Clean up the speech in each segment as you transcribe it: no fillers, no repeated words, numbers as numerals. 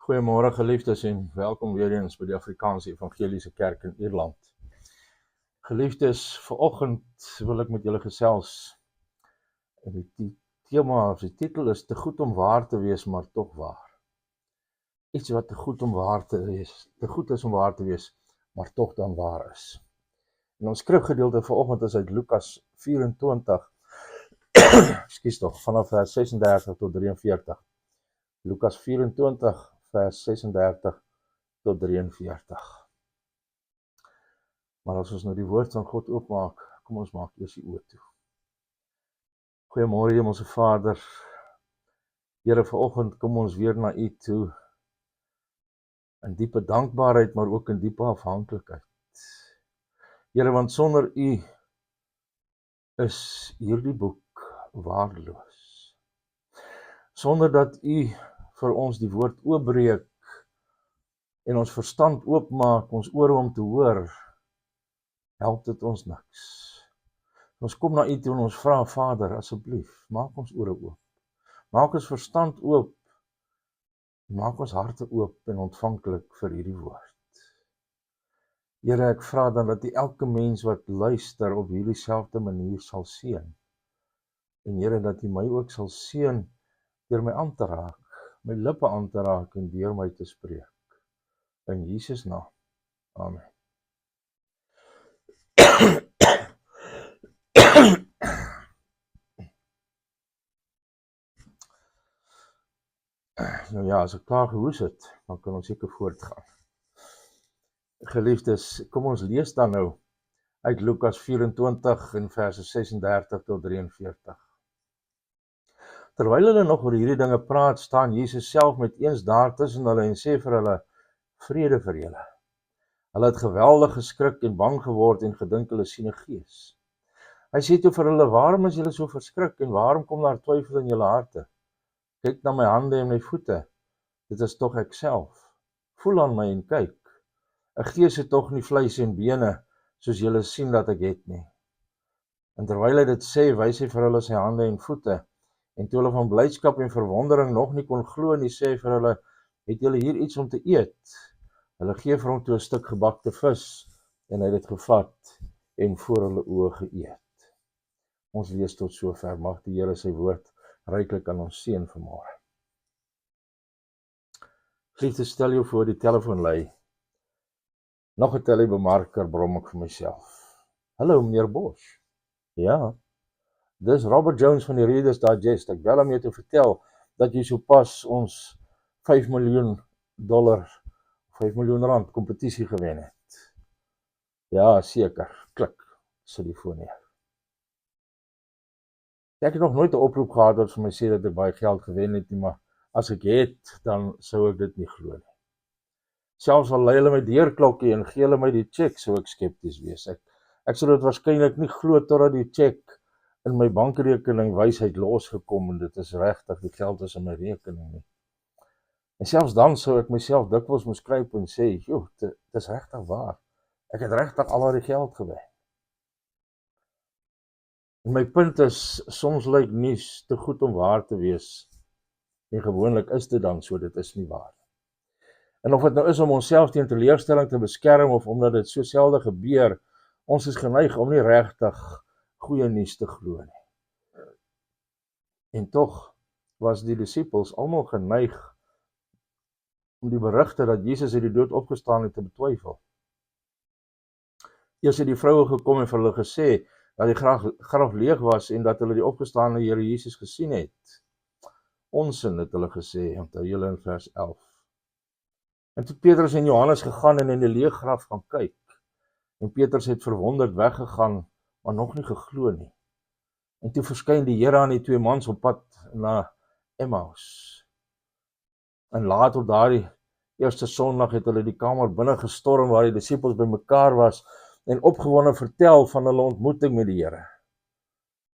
Goeiemôre geliefdes en welkom weer eens by die Afrikaanse Evangeliese Kerk in Ierland. Geliefdes, vanoggend wil ek met julle gesels. En die tema of die titel is te goed om waar te wees, maar tog waar. Iets wat te goed is om waar te wees, maar tog dan waar is. En ons skrifgedeelte vanoggend is uit Lukas 24, vanaf vers 36 tot 43. Lukas 24 vers 36 tot 43. Maar as ons nou die woord van God oopmaak, kom ons maak eers die oë toe. Goeiemôre Hemelse Vader. Here, vanoggend kom ons weer na U toe in diepe dankbaarheid, maar ook in diepe afhanklikheid. Here, want sonder U is hierdie boek waardeloos. Sonder dat U vir ons die woord oopbreek en ons verstand oopmaak, ons ore om te hoor, help dit ons niks. Ons kom na U toe en ons vra, Vader, asseblief, maak ons ore oop. Maak ons verstand oop, maak ons harte oop en ontvanklik vir hierdie woord. Here, ek vra dan dat U elke mens wat luister op hierdie selfde manier sal seën. En Here, dat U my ook sal seën deur my aan te raak, my lippe aan te raak en deur my te spreek. In Jesus naam. Amen. Nou ja, as ek klaar gehoes het, dan kan ons seker voortgaan. Geliefdes, kom ons lees dan nou uit Lukas 24 in verse 36 tot 43. Terwyl hulle nog oor hierdie dinge praat, staan Jesus self met eens daar tussen hulle en sê vir hulle, vrede vir julle. Hulle het geweldig geskrik en bang geword en gedink hulle sien 'n gees. Hy sê toe vir hulle, waarom is julle so verskrik en waarom kom daar twyfel in julle harte? Kyk na my hande en my voete, dit is tog ek self. Voel aan my en kyk. 'n Gees het tog nie vleis en bene, soos julle sien dat ek het nie. En terwyl hy dit sê, wys hy vir hulle sy hande en voete. En toe hulle van blydskap en verwondering nog nie kon glo nie, sê hy vir hulle, het julle hier iets om te eet? Hulle gee vir hom toe 'n stuk gebakte vis, en hy het dit gevat en voor hulle oë geëet. Ons lees tot sover, mag die Here sy woord ryklik aan ons seën vanmôre. Geliefdes, stel jou voor die telefoon lui. Nog 'n telebemarker brom ek vir myself. Hallo meneer Bosch. Ja, dis Robert Jones van die Reader's Digest. Ek bel om jou te vertel dat jy sopas ons $5 miljoen kompetisie gewen het. Ja, seker. Klik, sit die foon neer. Ek het nog nooit 'n oproep gehad wat vir my sê dat ek baie geld gewen het nie, maar as ek het, dan sou ek dit nie glo nie. Selfs al lei hulle my deurklokkie en gee hulle my die cheque, sou ek skepties wees. Ek sou dit waarskynlik nie glo totdat die cheque in my bankrekening wys hy het losgekom en dit is regtig, die geld is in my rekening nie. En selfs dan sou ek myself dikwels moes skryp en sê, joh, dit is regtig waar. Ek het regtig al die geld gewen. En my punt is, soms lyk nuus te goed om waar te wees. En gewoonlik is dit dan so, dit is nie waar. En of dit nou is om onsself teen teleurstelling te beskerm of omdat dit so selde gebeur, ons is geneig om nie regtig goeie nuus te glo nie. En tog was die disippels almal geneig om die berigte dat Jesus uit die dood opgestaan het te betwyfel. Eers het die vroue gekom en vir hulle gesê dat die graf leeg was en dat hulle die opgestaane Here Jesus gesien het. Onsin het hulle gesê, onthou julle in vers 11. En toe Petrus en Johannes gegaan en in die leë graf gaan kyk, en Petrus het verwonderd weggegaan, maar nog nie geglo nie. En toe verskyn die Here aan die twee mans op pad na Emmaus. En laat op daardie eerste Sondag het hulle die kamer binne gestorm waar die disippels bymekaar was en opgewonde vertel van hulle ontmoeting met die Here.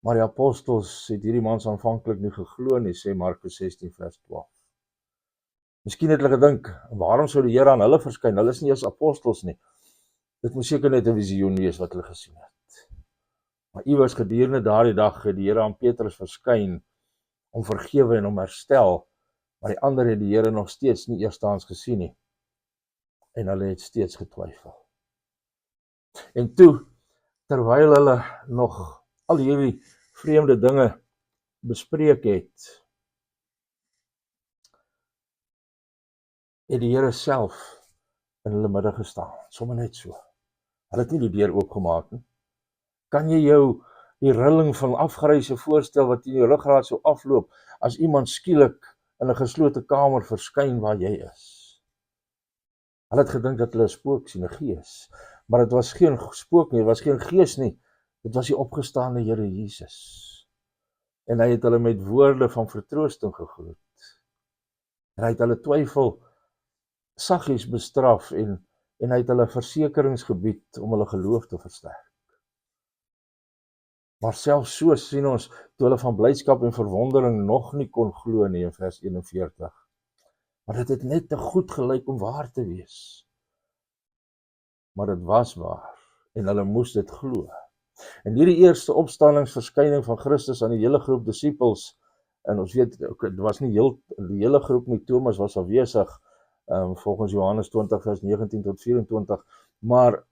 Maar die apostels het hierdie mans aanvanklik nie geglo nie, sê Markus 16 vers 12. Miskien het hulle gedink, waarom sou die Here aan hulle verskyn? Hulle is nie eers apostels nie. Dit moes seker net 'n visioen wees wat hulle gesien het. Maar iewers gedurende daardie dag het die Here aan Petrus verskyn om vergewe en om herstel Maar die ander het die Here nog steeds nie eerstehands gesien nie. En hulle het steeds getwyfel. En toe, terwyl hulle nog al hierdie vreemde dinge bespreek het die Here self in hulle midde gestaan, sommer net so. Hulle het nie die deur oopgemaak nie. Kan jy jou die rilling van afgryse voorstel wat in jou ruggraat sou afloop as iemand skielik in 'n geslote kamer verskyn waar jy is? Hulle het gedink dat hulle 'n spook sien, 'n gees, maar dit was geen spook nie, dit was geen gees nie, dit was die opgestaane Here Jesus. En hy het hulle met woorde van vertroosting gegroet. En hy het hulle twyfel saggies bestraf en hy het hulle versekerings gebied om hulle geloof te versterk. Maar selfs so sien ons, toe hulle van blydskap en verwondering nog nie kon glo nie in vers 41. Maar dit het net te goed gelyk om waar te wees. Maar dit was waar, en hulle moes dit glo. En hierdie eerste opstandingsverskyning van Christus aan die hele groep disippels, en ons weet, dit was nie die hele groep nie, Thomas was afwesig, volgens Johannes 20 vers 19 tot 24, maar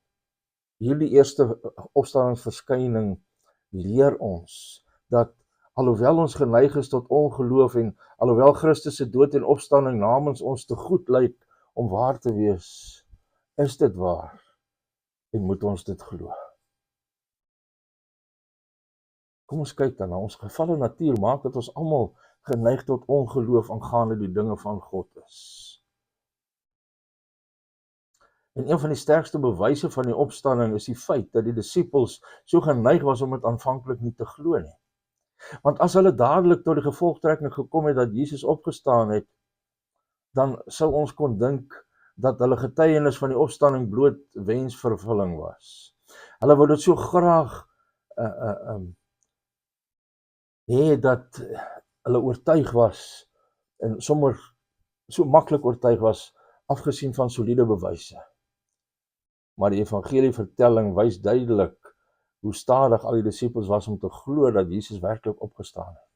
hierdie eerste opstandingsverskyning leer ons, dat alhoewel ons geneig is tot ongeloof en alhoewel Christus se dood en opstanding namens ons te goed lyk om waar te wees, is dit waar en moet ons dit glo. Kom ons kyk dan na ons gevalle natuur, maak dat ons almal geneig tot ongeloof aangaande die dinge van God is. En een van die sterkste bewyse van die opstanding is die feit dat die disippels so geneig was om dit aanvanklik nie te glo nie. Want as hulle dadelik tot die gevolgtrekking gekom het dat Jesus opgestaan het, dan sou ons kon dink dat hulle getuienis van die opstanding bloot wensvervulling was. Hulle wou dit so graag hê dat hulle oortuig was en sommer so maklik oortuig was, afgesien van soliede bewyse. Maar die evangelievertelling wys duidelik hoe stadig al die disippels was om te glo dat Jesus werklik opgestaan het.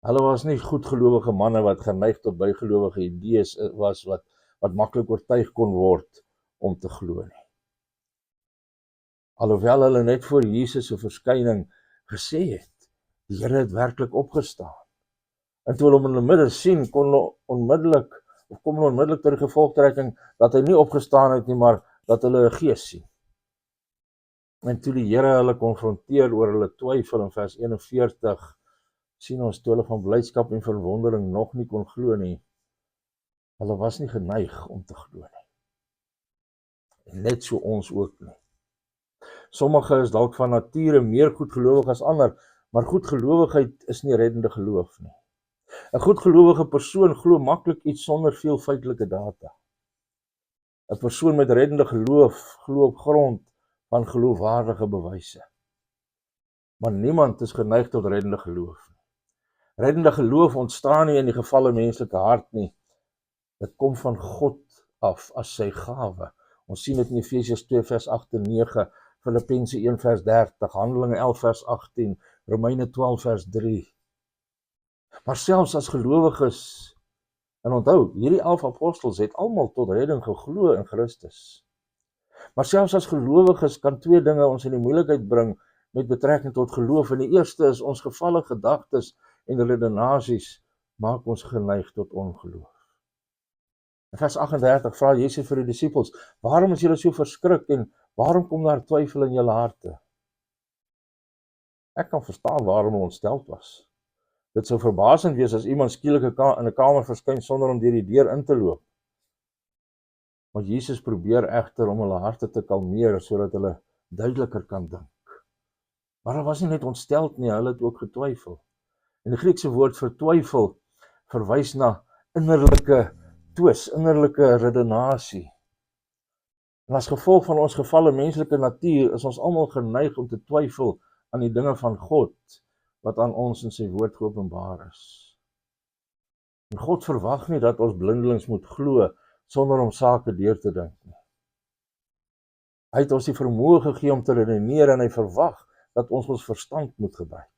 Hulle was nie goedgelowige manne wat geneig tot bygelowige idees was wat maklik oortuig kon word om te glo nie. Alhoewel hulle net voor Jesus se verskyning gesê het, die Here het werklik opgestaan. En toe hulle hom in die midde sien, kom hulle onmiddellik tot die gevolgtrekking dat hy nie opgestaan het nie, maar dat hulle 'n gees sien. En toe die Here hulle konfronteer oor hulle twyfel in vers 41, sien ons toe hulle van blydskap en verwondering nog nie kon glo nie. Hulle was nie geneig om te glo nie. En net so ons ook nie. Sommige is dalk van nature meer goedgelowig as ander, maar goedgelowigheid is nie reddende geloof nie. 'n goedgelowige persoon glo maklik iets sonder veel feitelike data. 'n persoon met reddende geloof glo op grond van geloofwaardige bewyse. Maar niemand is geneig tot reddende geloof nie. Reddende geloof ontstaan nie in die gevalle menslike hart nie. Dit kom van God af as sy gawe. Ons sien dit in Efesiërs 2 vers 8 en 9, Filippense 1 vers 30, Handelinge 11 vers 18, Romeine 12 vers 3. Maar selfs as gelowiges, en onthou, hierdie 11 apostels het almal tot redding geglo in Christus. Maar selfs as gelowiges kan twee dinge ons in die moeilikheid bring met betrekking tot geloof. En die eerste is ons gevalle gedagtes en redenasies maak ons geneig tot ongeloof. In vers 38 vra Jesus vir die disippels, waarom is julle so verskrik en waarom kom daar twyfel in julle harte? Ek kan verstaan waarom hulle ontsteld was. Dit sou verbasend wees as iemand skielik in 'n kamer verskyn sonder om deur die deur in te loop. Maar Jesus probeer egter om hulle harte te kalmeer sodat hulle duideliker kan dink. Maar hulle was nie net ontsteld nie, hulle het ook getwyfel. En die Griekse woord vir twyfel verwys na innerlike twis, innerlike redenasie. En as gevolg van ons gevalle menslike natuur is ons almal geneig om te twyfel aan die dinge van God wat aan ons in sy woord geopenbaar is. En God verwag nie dat ons blindelings moet glo sonder om sake deur te dink nie. Hy het ons die vermoë gegee om te redeneer en hy verwag dat ons ons verstand moet gebruik.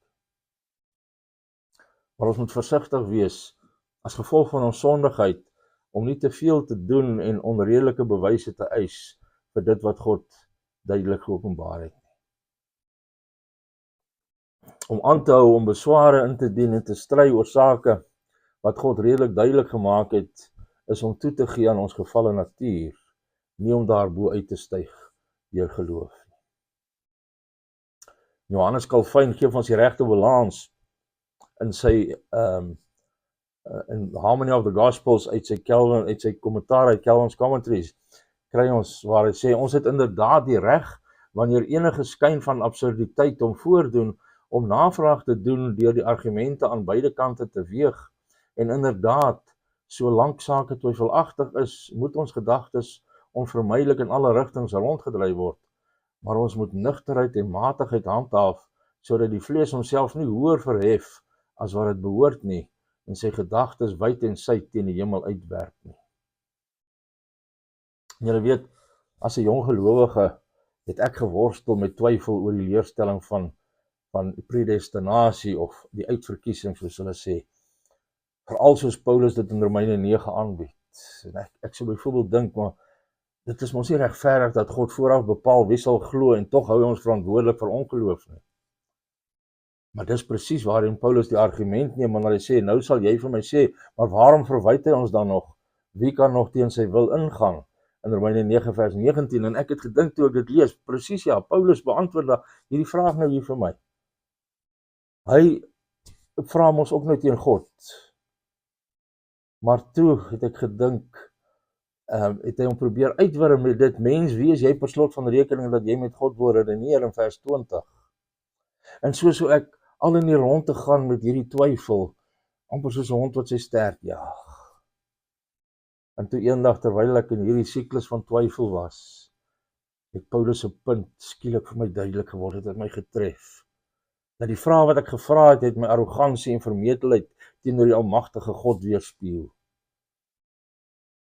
Maar ons moet versigtig wees as gevolg van ons sondigheid, om nie te veel te doen en onredelike bewyse te eis vir dit wat God duidelik geopenbaar het. Om aan te hou, om besware in te dien en te stry oor sake wat God redelik duidelik gemaak het, is om toe te gee aan ons gevalle natuur, nie om daarbo uit te styg deur geloof. Johannes Calvin gee ons die regte balans in sy in Harmony of the Gospels uit sy kommentaar uit Calvin's Commentaries, kry ons waar hy sê, ons het inderdaad die reg, wanneer enige skyn van absurditeit om voordoen, om navraag te doen deur die argumente aan beide kante te weeg, en inderdaad, solank sake twyfelagtig is, moet ons gedagtes onvermydelik in alle rigtings rondgedryf word, maar ons moet nugterheid en matigheid handhaaf, sodat die vlees homself nie hoër verhef as wat dit behoort nie, en sy gedagtes wyd en suid teen die hemel uitwerp nie. En julle weet, as 'n jong gelowige het ek geworstel met twyfel oor die leerstelling van predestinasie of die uitverkiesing, soos hulle sê. Veral soos Paulus dit in Romeine 9 aanbied. En ek sou byvoorbeeld dink, maar dit is mos nie regverdig dat God vooraf bepaal wie sal glo en tog hou hy ons verantwoordelik vir ongeloof nie. Maar dis presies waarin Paulus die argument neem, wanneer hy sê, nou sal jy vir my sê, maar waarom verwyd hy ons dan nog? Wie kan nog teen sy wil ingaan? In Romeine 9 vers 19, en ek het gedink toe ek dit lees, presies ja, Paulus beantwoord hierdie vraag nou hier vir my. Hy vra ons ook nou teen God. Maar toe het ek gedink, het hy hom probeer uitwurm met dit, mens, wie is jy per slot van rekening dat jy met God wil redeneer in vers 20? En so ek al in die rond te gaan met hierdie twyfel, amper soos 'n hond wat sy stert jaag. En toe eendag, terwyl ek in hierdie siklus van twyfel was, het Paulus se punt skielik vir my duidelik geword, het my getref. Dat die vraag wat ek gevra het, my arrogansie en vermetelheid teenoor die almagtige God weerspieël.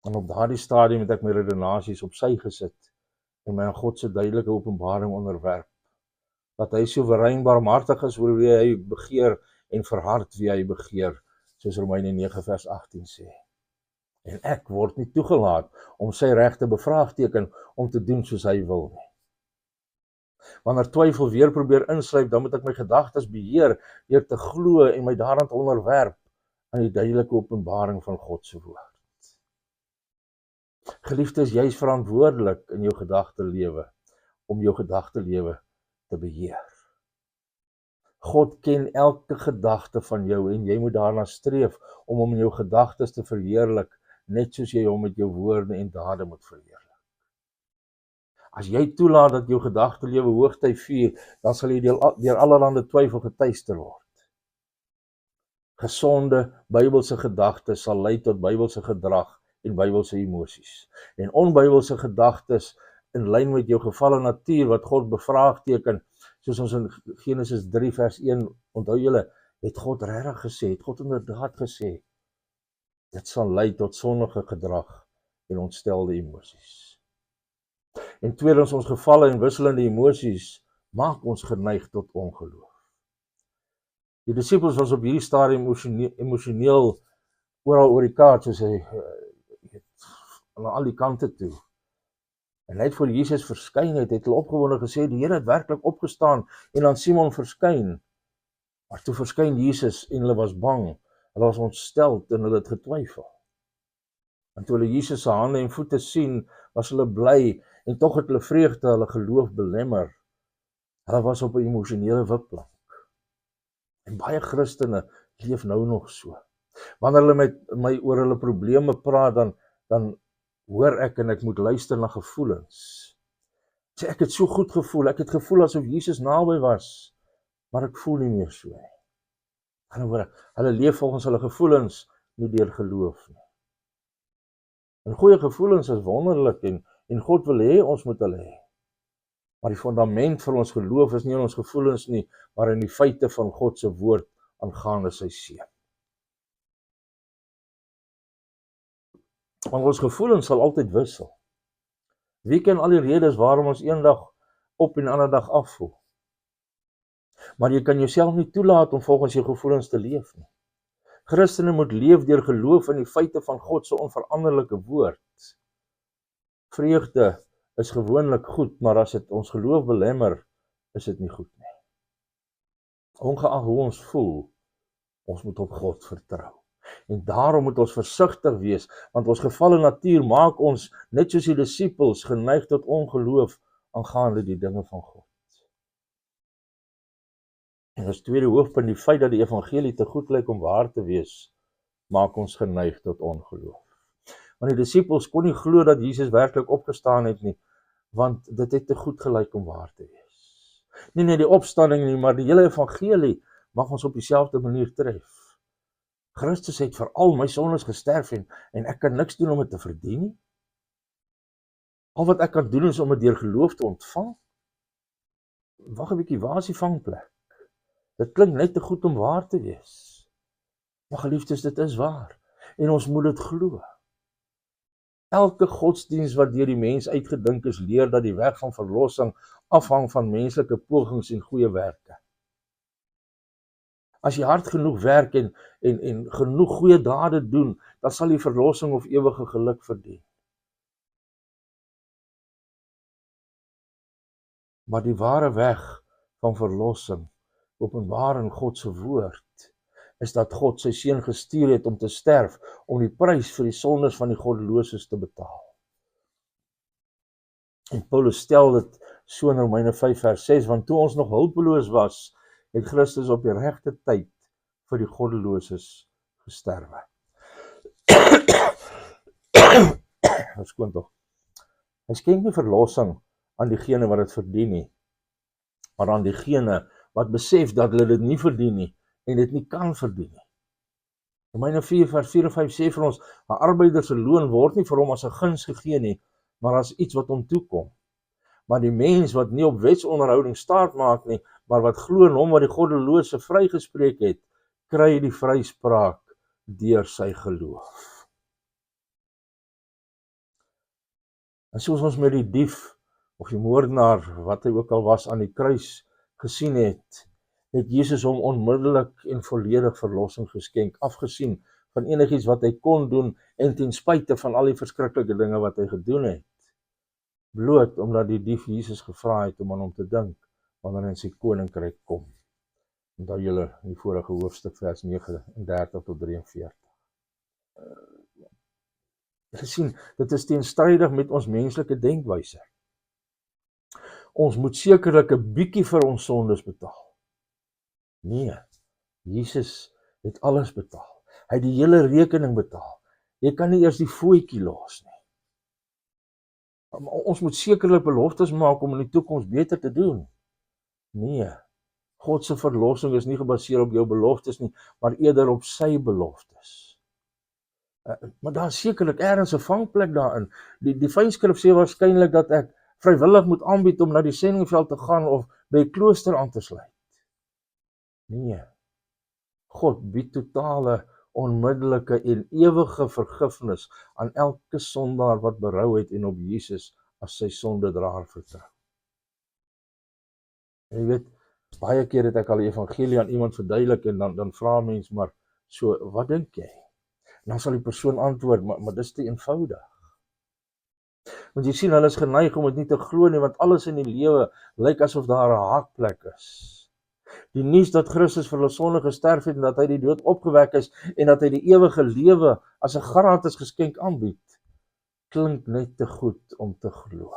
En op daardie stadium het ek my redenasies op sy gesit en my aan God se duidelike openbaring onderwerp. Dat hy soewerein barmhartig is oor wie hy begeer en verhard wie hy begeer, soos Romeine 9 vers 18 sê. En ek word nie toegelaat om sy regte bevraagteken om te doen soos hy wil nie. Wanneer twyfel weer probeer insluip, dan moet ek my gedagtes beheer deur te glo en my daaraan te onderwerp aan die duidelike openbaring van God se woord. Geliefdes, jy is verantwoordelik in jou gedagtelewe om jou gedagtelewe te beheer. God ken elke gedagte van jou en jy moet daarna streef om hom in jou gedagtes te verheerlik, net soos jy hom met jou woorde en dade moet verheerlik. As jy toelaat dat jou gedagtelewe hoogtyd vier, dan sal jy deur allerlei twyfel getuister word. Gesonde Bybelse gedagtes sal lei tot Bybelse gedrag en Bybelse emosies. En onbybelse gedagtes in lyn met jou gevalle natuur wat God bevraagteken, soos ons in Genesis 3 vers 1, onthou julle, het God regtig gesê, het God inderdaad gesê, dit sal lei tot sondige gedrag en ontstelde emosies. En tweedens, ons gevalle en wisselende emosies maak ons geneig tot ongeloof. Die disippels was op hierdie stadium emosioneel oral oor die kaart, soos hy aan al die kante toe. En hy het voor Jesus verskyn, het hulle opgewonde gesê, die Here het werklik opgestaan, en aan Simon verskyn. Maar toe verskyn Jesus en hulle was bang, hulle was ontsteld en hulle het getwyfel. En toe hulle Jesus se hande en voete sien, was hulle bly, en tog het hulle vreugde hulle geloof belemmer. Hulle was op 'n emosionele wipplank. En baie Christene leef nou nog so. Wanneer hulle met my oor hulle probleme praat, dan hoor ek en ek moet luister na gevoelens. Sê ek het so goed gevoel, ek het gevoel asof Jesus naby was, maar ek voel nie meer so nie. Hulle leef volgens hulle gevoelens, nie deur geloof nie. En goeie gevoelens is wonderlik en God wil hê ons moet hulle hê. Maar die fundament vir ons geloof is nie in ons gevoelens nie, maar in die feite van God se woord aangaande sy seun. Want ons gevoelens sal altyd wissel. Wie ken al die redes waarom ons eendag op en ander dag afvoel? Maar jy kan jouself nie toelaat om volgens jou gevoelens te leef nie. Christene moet leef deur geloof in die feite van God se onveranderlike woord. Vreugde is gewoonlik goed, maar as dit ons geloof belemmer, is dit nie goed nie. Ongeag hoe ons voel, ons moet op God vertrou. En daarom moet ons versigtig wees, want ons gevalle natuur maak ons, net soos die disippels, geneig tot ongeloof aangaande die dinge van God. En as tweede hoofpunt, die feit dat die evangelie te goed lyk om waar te wees, maak ons geneig tot ongeloof. Want die disippels kon nie glo dat Jesus werklik opgestaan het nie, want dit het te goed gelyk om waar te wees. Nie net die opstanding nie, maar die hele evangelie mag ons op dieselfde manier tref. Christus het vir al my sondes gesterf en ek kan niks doen om dit te verdien nie. Al wat ek kan doen is om dit deur geloof te ontvang. Wag 'n bietjie, waar is die vangplek? Dit klink net te goed om waar te wees. Maar geliefdes, dit is waar. En ons moet dit glo. Elke godsdiens wat deur die mens uitgedink is, leer dat die weg van verlossing afhang van menslike pogings en goeie werke. As jy hard genoeg werk en genoeg goeie dade doen, dan sal jy verlossing of ewige geluk verdien. Maar die ware weg van verlossing, openbaar in God se woord, is dat God sy seun gestuur het om te sterf, om die prys vir die sondes van die goddeloses te betaal. En Paulus stel dit so in Romeine 5 vers 6, want toe ons nog hulpeloos was, het Christus op die regte tyd vir die goddeloses gesterwe. Verskoon tog. Hy skenk nie verlossing aan diegene wat dit verdien nie, maar aan diegene wat besef dat hulle dit nie verdien nie en dit nie kan verdien nie. Romeine 4 vers 4 en 5 sê vir ons, 'n arbeider se loon word nie vir hom as 'n guns gegee nie, maar as iets wat hom toekom. Maar die mens wat nie op wetsonderhouding staat maak nie, maar wat glo in hom wat die goddelose vrygespreek het, kry die vryspraak deur sy geloof. En soos ons met die dief of die moordenaar, wat hy ook al was, aan die kruis gesien het Jesus hom onmiddellik en volledig verlossing geskenk, afgesien van enigiets wat hy kon doen en ten spyte van al die verskriklike dinge wat hy gedoen het. Bloot omdat die dief Jesus gevra het om aan hom te dink wanneer hy in sy koninkryk kom. Onthou julle in die vorige hoofstuk vers 39 tot 43. Jy sien, dit is teenstrydig met ons menslike denkwyse. Ons moet sekerlik 'n bietjie vir ons sondes betaal. Nee, Jesus het alles betaal. Hy het die hele rekening betaal. Jy kan nie eers die fooitjie los nie. Ons moet sekerlik beloftes maak om in die toekoms beter te doen. Nee, God se verlossing is nie gebaseer op jou beloftes nie, maar eerder op sy beloftes. Maar daar is sekerlik ergens 'n vangplek daarin. Die fynskrif sê waarskynlik dat ek vrywillig moet aanbied om na die sendingveld te gaan of by 'n klooster aan te sluit. Nee, God bied totale, onmiddellike en ewige vergifnis aan elke sondaar wat berou het en op Jesus as sy sondedraer vertrou. En jy weet, baie keer het ek al die evangelie aan iemand verduidelik en dan vra mens maar, so, wat dink jy? En dan sal die persoon antwoord, maar dis te eenvoudig. Want jy sien, hulle is geneig om dit nie te glo nie, want alles in die lewe lyk asof daar 'n haakplek is. Die nuus dat Christus vir hulle sonde gesterf het en dat hy die dood opgewek is en dat hy die ewige lewe as 'n gratis geskenk aanbied, klink net te goed om te glo.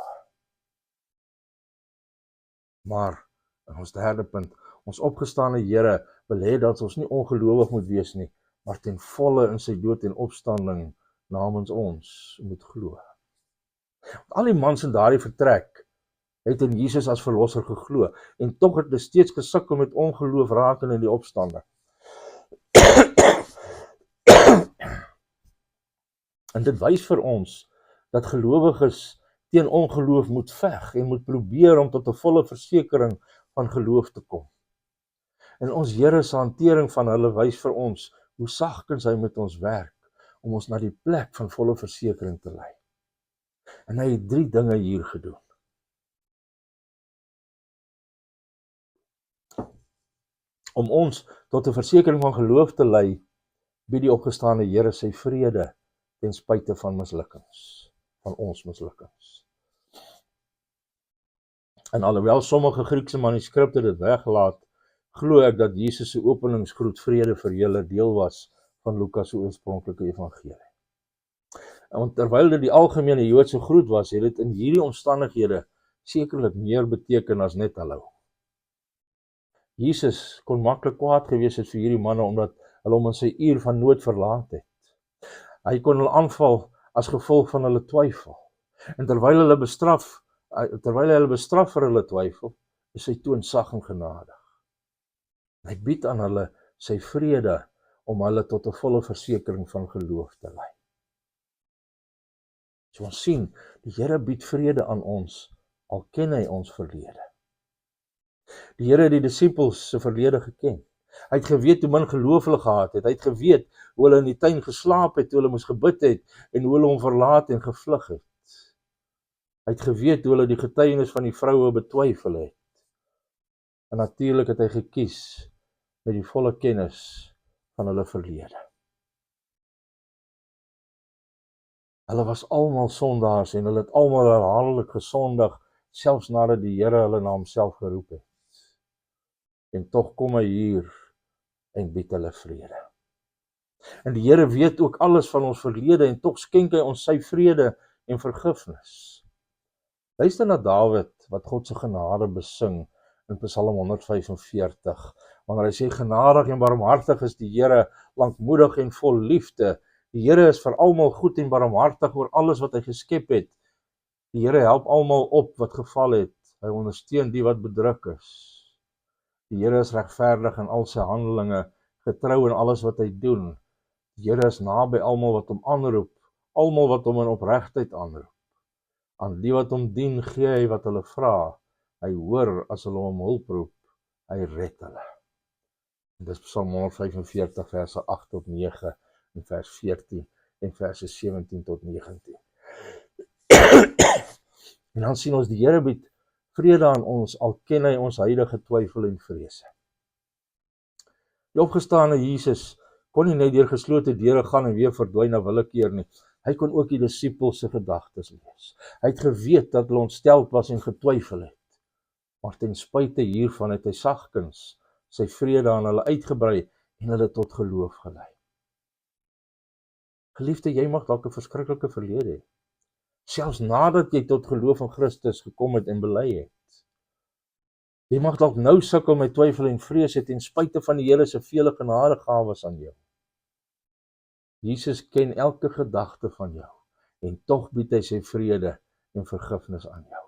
Maar in ons derde punt, ons opgestane Here wil hê dat ons nie ongelowig moet wees nie, maar ten volle in sy dood en opstanding namens ons moet glo. Al die mans in daardie vertrek het in Jesus as verlosser geglo, en tog het hulle steeds gesukkel met ongeloof rakende in die opstanding. En dit wys vir ons dat gelowiges teen ongeloof moet veg en moet probeer om tot 'n volle versekering van geloof te kom. En ons Here se hantering van hulle wys vir ons hoe sagkens hy met ons werk om ons na die plek van volle versekering te lei. En hy het 3 dinge hier gedoen. Om ons tot 'n versekering van geloof te lei, bied die opgestane Here sy vrede ten spyte van mislukkings, van ons mislukkings. En alhoewel sommige Griekse manuskripte dit weglaat, glo ek dat Jesus se openingsgroet vrede vir julle deel was van Lukas se oorspronklike evangelie. En terwyl dit die algemene Joodse groet was, het dit in hierdie omstandighede sekerlik meer beteken as net hallo. Jesus kon maklik kwaad gewees het vir hierdie manne omdat hulle hom in sy uur van nood verlaat het. Hy kon hulle aanval as gevolg van hulle twyfel. En terwyl hy hulle bestraf vir hulle twyfel, is hy toonsag en genadig. Hy bied aan hulle sy vrede om hulle tot 'n volle versekering van geloof te lei. So ons sien, die Here bied vrede aan ons, al ken hy ons verlede. Die Here het die disippels se verlede geken. Hy het geweet hoe min geloof hulle gehad het. Hy het geweet hoe hulle in die tuin geslaap het, hoe hulle moes gebid het en hoe hulle hom verlaat en gevlug het. Hy het geweet hoe hulle die getuienis van die vroue betwyfel het. En natuurlik het hy gekies met die volle kennis van hulle verlede. Hulle was almal sondaars en hulle het almal herhaaldelik gesondig, selfs nadat die Here hulle na homself geroep het. En tog kom hy hier en bied hulle vrede. En die Here weet ook alles van ons verlede en tog skenk hy ons sy vrede en vergifnis. Luister na Dawid wat God se genade besing in Psalm 145, wanneer hy sê genadig en barmhartig is die Here, lankmoedig en vol liefde. Die Here is vir almal goed en barmhartig oor alles wat hy geskep het. Die Here help almal op wat geval het. Hy ondersteun die wat bedruk is. Die Here is regverdig in al sy handelinge, getrou in alles wat hy doen. Die Here is naby almal wat hom aanroep, almal wat hom in opregtheid aanroep. Aan die wat hom dien, gee hy wat hulle vra. Hy hoor as hulle hom hulp roep, hy red hulle. En dis Psalm 145 verse 8 tot 9 en vers 14 en verse 17 tot 19. En dan sien ons die Here bied vrede aan ons, al ken hy ons huidige twyfel en vrese. Die opgestane Jesus kon nie net deur geslote deure gaan en weer verdwyn na willekeur nie. Hy kon ook die disippels se gedagtes lees. Hy het geweet dat hulle ontsteld was en getwyfel het. Maar ten spyte hiervan het hy sagkens sy vrede aan hulle uitgebrei en hulle tot geloof gelei. Geliefde, jy mag dalk 'n verskriklike verlede hê, selfs nadat jy tot geloof in Christus gekom het en bely het. Jy mag dalk nou sukkel met twyfel en vrese ten spyte van die Here se vele genadegawes aan jou. Jesus ken elke gedagte van jou en tog bied hy sy vrede en vergifnis aan jou.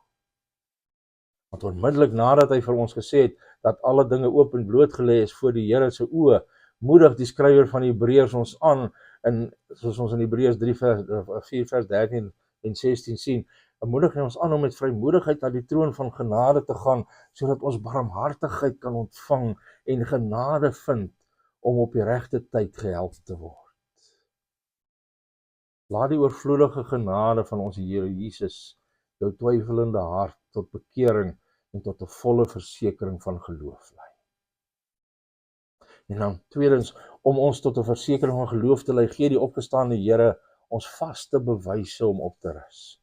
Want onmiddellik nadat hy vir ons gesê het dat alle dinge oop en bloot gelê is voor die Here se oë, moedig die skrywer van Hebreërs ons aan, en soos ons in Hebreërs 4 vers 13 en 16 sien, moedig hy ons aan om met vrymoedigheid na die troon van genade te gaan, sodat ons barmhartigheid kan ontvang en genade vind om op die regte tyd gehelp te word. Laat die oorvloedige genade van ons Here Jesus jou twyfelende hart tot bekering en tot 'n volle versekering van geloof lei. En dan tweedens, om ons tot 'n versekering van geloof te lei, gee die opgestaane Here ons vaste bewyse om op te rus.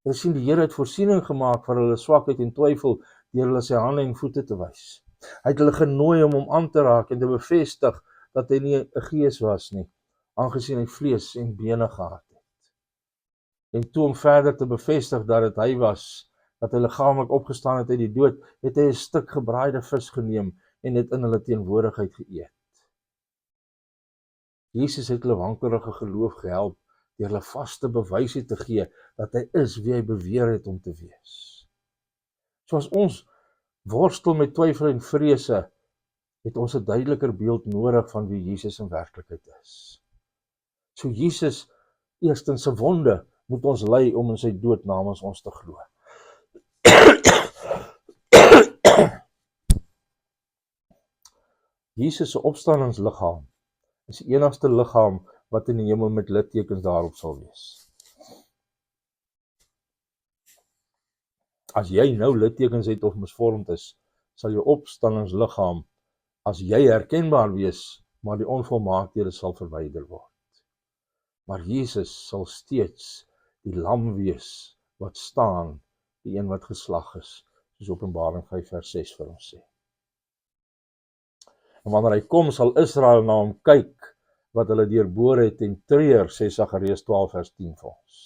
Jy sien, die Here het voorsiening gemaak vir hulle swakheid en twyfel deur hulle sy hande en voete te wys. Hy het hulle genooi om hom aan te raak en te bevestig dat hy nie 'n gees was nie, aangesien hy vlees en bene gehad het. En toe om verder te bevestig dat dit hy was, dat hy liggaamlik opgestaan het uit die dood, het hy 'n stuk gebraaide vis geneem en dit in hulle teenwoordigheid geëet. Jesus het hulle wankelrige geloof gehelp deur hulle vaste bewyse te gee dat hy is wie hy beweer het om te wees. Soos ons worstel met twyfel en vrese, het ons 'n duideliker beeld nodig van wie Jesus in werklikheid is. So Jesus eerstens se wonde moet ons lei om in sy dood namens ons te glo. Jesus se opstandingsliggaam is die enigste liggaam wat in die hemel met littekens daarop sal wees. As jy nou littekens het of misvormd is, sal jou opstandingsliggaam, as jy herkenbaar wees maar die onvolmaaktheden sal verwyder word. Maar Jesus sal steeds die lam wees wat staan, die een wat geslag is, soos Openbaring 5 vers 6 vir ons sê. En wanneer hy kom, sal Israel na hom kyk, wat hulle deurboor het en treur, sê Sagarius 12 vers 10 vir ons.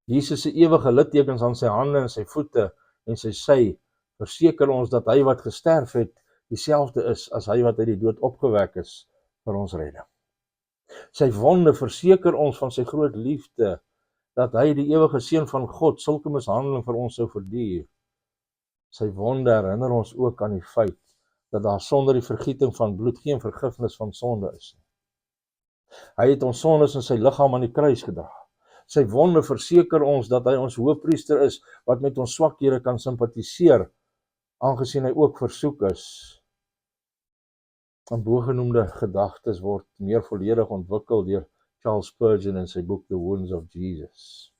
Jesus se ewige littekens aan sy hande en sy voete en sy sy, verseker ons dat hy wat gesterf het, dieselfde is as hy wat uit die dood opgewek is vir ons redding. Sy wonde verseker ons van sy groot liefde, dat hy die ewige seun van God sulke mishandeling vir ons sou verduur. Sy wonde herinner ons ook aan die feit dat daar sonder die vergieting van bloed geen vergifnis van sonde is nie. Hy het ons sondes in sy liggaam aan die kruis gedra. Sy wonde verseker ons dat hy ons hoëpriester is, wat met ons swakhede kan simpatiseer, aangesien hy ook versoek is. En bogenoemde gedagtes word meer volledig ontwikkel deur Charles Spurgeon in sy boek The Wounds of Jesus.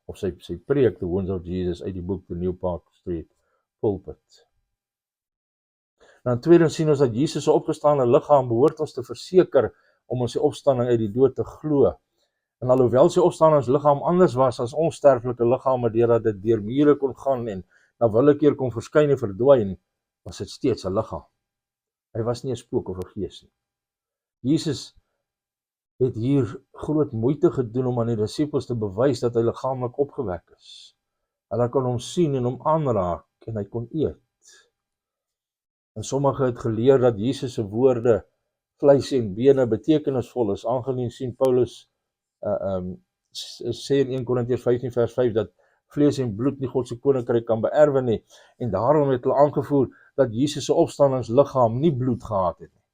Of sy preek The Wounds of Jesus uit die boek The New Park Street Pulpit. Dan tweedens sien ons dat Jesus se opgestaane liggaam behoort ons te verseker om ons sy opstanding uit die dood te glo. En alhoewel sy opstandingsliggaam anders was as ons sterflike liggame, deurdat dit deur mure kon gaan en na willekeer kon verskyn en verdwyn, was dit steeds 'n liggaam. Hy was nie 'n spook of 'n gees nie. Jesus het hier groot moeite gedoen om aan die disippels te bewys dat hy liggaamlik opgewek is. Hulle kon hom sien en hom aanraak en hy kon eet. En sommige het geleer dat Jesus se woorde vleis en bene betekenisvol is, aangesien sien Paulus sê in 1 Korintiërs 15 vers 5 dat vlees en bloed nie God se koninkryk kan beerwe nie, en daarom het hulle aangevoer dat Jesus se opstandingsliggaam nie bloed gehad het nie.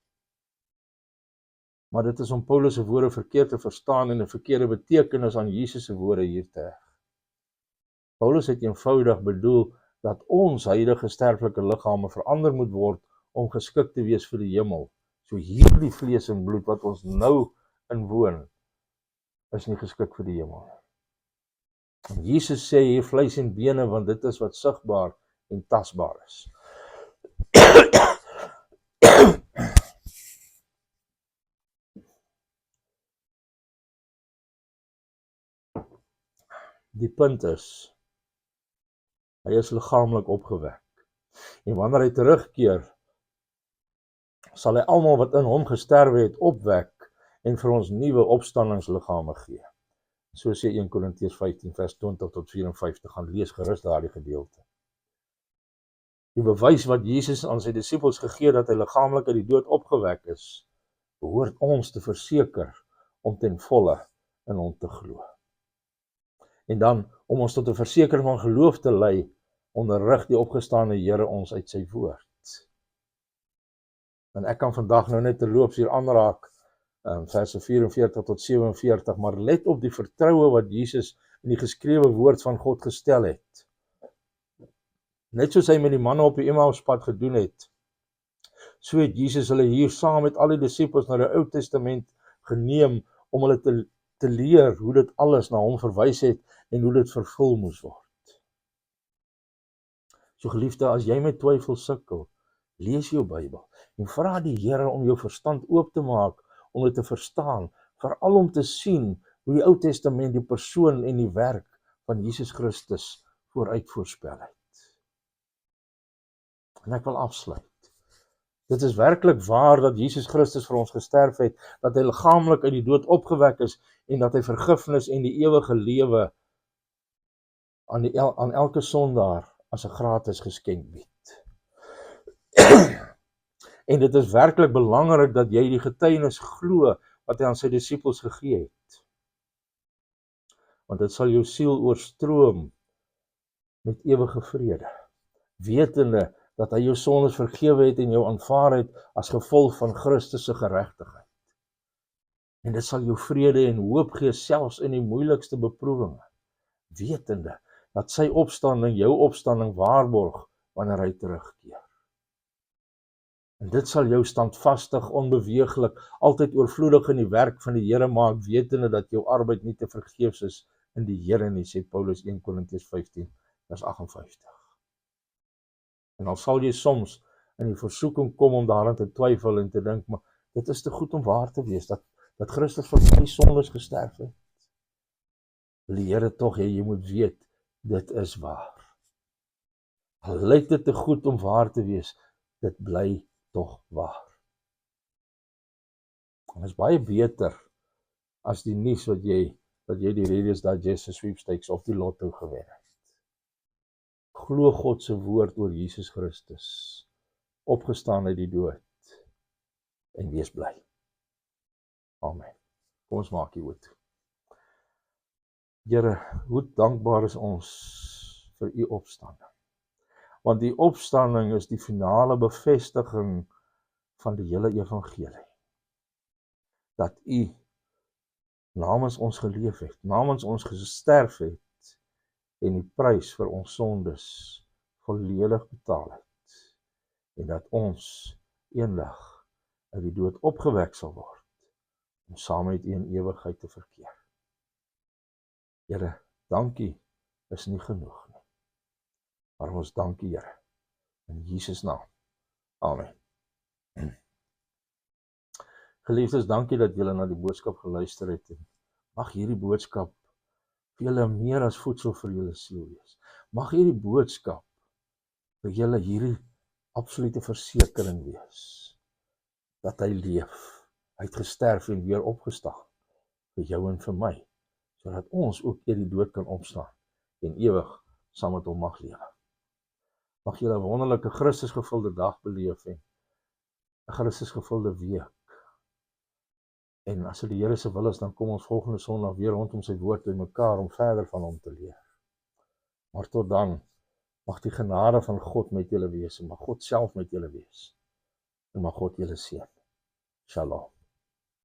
Maar dit is om Paulus se woorde verkeerd te verstaan en 'n verkeerde betekenis aan Jesus se woorde hier te heg. Paulus het eenvoudig bedoel dat ons huidige sterflike liggame verander moet word om geskik te wees vir die hemel. So hierdie vlees en bloed wat ons nou inwoon, is nie geskik vir die hemel. En Jesus sê hier vleis en bene, want dit is wat sigbaar en tasbaar is. Die punt is, hy is liggaamlik opgewek. En wanneer hy terugkeer, sal hy almal wat in hom gesterwe het opwek en vir ons nuwe opstandingsliggame gee. So sê 1 Korintiërs 15 vers 20 tot 54, gaan lees gerus daardie gedeelte. Die bewys wat Jesus aan sy disippels gegee dat hy liggaamlik uit die dood opgewek is, behoort ons te verseker om ten volle in hom te glo. En dan, om ons tot 'n versekering van geloof te lei, onderrig die opgestaane Here ons uit sy woord. En ek kan vandag nou net terloops hier aanraak, verse 44 tot 47, maar let op die vertroue wat Jesus in die geskrewe woord van God gestel het. Net soos hy met die manne op die Emmauspad gedoen het, so het Jesus hulle hier saam met al die disippels na die Ou Testament geneem om hulle te leer hoe dit alles na hom verwys het en hoe dit vervul moes word. So geliefde, as jy met twyfel sukkel, lees jou Bybel en vra die Here om jou verstand oop te maak, om dit te verstaan, veral om te sien hoe die Ou Testament die persoon en die werk van Jesus Christus vooruit voorspel het. En ek wil afsluit. Dit is werklik waar dat Jesus Christus vir ons gesterf het, dat hy liggaamlik uit die dood opgewek is en dat hy vergifnis en die ewige lewe aan elke sondaar as 'n gratis geskenk bied. En dit is werklik belangrik dat jy die getuienis glo wat hy aan sy disippels gegee het. Want dit sal jou siel oorstroom met ewige vrede, wetende dat hy jou sondes vergewe het en jou aanvaar het as gevolg van Christus se geregtigheid. En dit sal jou vrede en hoop gee selfs in die moeilikste beproewinge, wetende dat sy opstanding jou opstanding waarborg wanneer hy terugkeer. En dit sal jou standvastig, onbeweeglik, altyd oorvloedig in die werk van die Here maak, wetende dat jou arbeid nie te vergeefs is in die Here nie, sê Paulus 1 Korintiërs 15 vers 58. En al sal jy soms in die versoeking kom om daaraan te twyfel en te dink, maar dit is te goed om waar te wees, dat Christus vir my sondes gesterf het. Wil die Here tog hê jy moet weet, dit is waar. Al lyk dit te goed om waar te wees, dit bly tog waar. En is baie beter as die nuus wat jy die Reader's Digest sweepstakes of die lotto gewen het. Glo God se woord oor Jesus Christus, opgestaan uit die dood, en wees bly. Amen. Kom ons maak die oop toe. Here, hoe dankbaar is ons vir u opstanding. Want die opstanding is die finale bevestiging van die hele evangelie. Dat u namens ons geleef het, namens ons gesterf het, en die prys vir ons sondes volledig betaal het, en dat ons eendag uit die dood opgewek sal word, om saam met u in ewigheid te verkeer. Here, dankie is nie genoeg nie, maar ons dankie, Here, in Jesus naam. Amen. Geliefdes, dankie dat julle na die boodskap geluister het, en mag hierdie boodskap vir julle meer as voedsel vir julle siel wees. Mag hierdie boodskap vir julle hierdie absolute versekering wees, dat hy leef, hy het gesterf en weer opgestaan, vir jou en vir my, sodat ons ook uit die dood kan opstaan, en ewig saam met hom mag lewe. Mag julle 'n wonderlike Christus gevulde dag beleef, en 'n Christus gevulde week. En as dit die Here se wil is, dan kom ons volgende Sondag weer rondom sy woord by mekaar om verder van hom te leer. Maar tot dan, mag die genade van God met julle wees, en mag God self met julle wees, en mag God julle seën. Shalom.